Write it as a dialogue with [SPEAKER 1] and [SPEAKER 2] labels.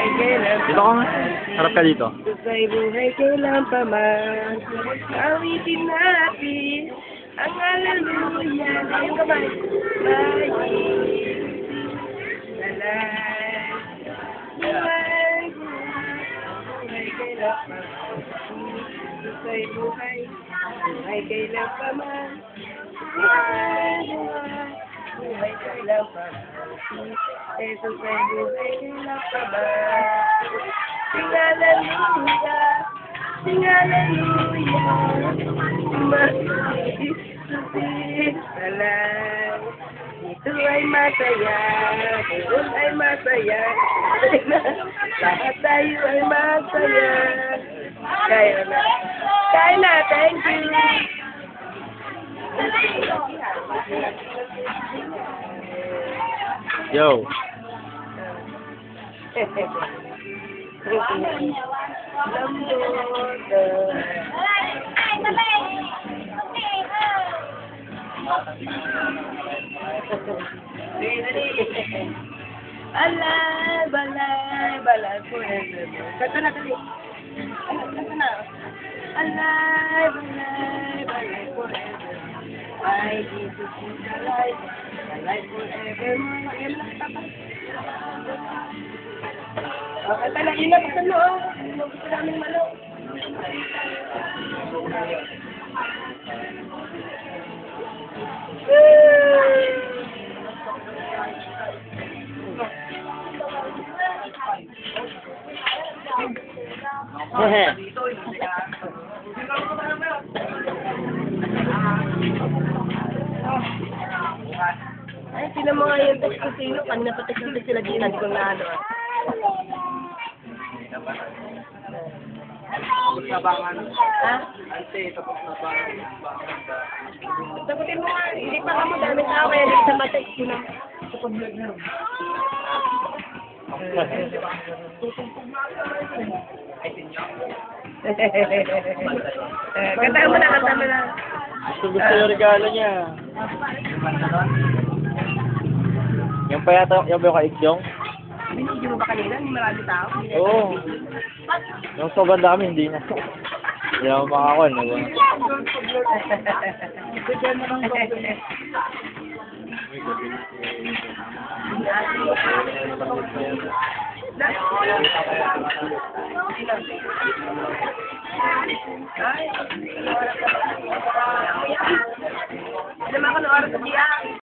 [SPEAKER 1] Dito ka nga. Harap ka dito.
[SPEAKER 2] Sa'y buhay kailan pa man, awitin natin ang hallelujah. Ayun ka ba? Buhay kailan pa man, sa'y buhay kailan pa man, buhay kailan pa man, Jesus ay buhay kailan pa man. Sing hallelujah, sing hallelujah, Salay. Ito ay masaya, ito ay masaya, lahat tayo ay masaya. Kaya na, thank you.
[SPEAKER 1] Yo.
[SPEAKER 2] Alay, balay, forever. Kata na kali. Kata na. Alay, balay, forever. My Jesus is alive, alive forever. Yan lang tapa. Kata na, yun na, gusto mo. Gusto namin malo. Ay, sila mga yung text ko sino. Kanina pa text sila din. Hindi ko na ano. Ha? Tapos sagutin mo nga. Hindi pa ka mo dami tao. Kaya hindi sa ma-text ko na. Kanta mo na.
[SPEAKER 1] Gusto yung regalo niya. Yung pa yata, yung ba yung ka-Ikyong?
[SPEAKER 2] Binigyan mo ba kanina? Hindi marami tao?
[SPEAKER 1] Oo. Yung sobrang dami, hindi na. Hindi na makakon.
[SPEAKER 2] Naman ako ng oras sa diyan.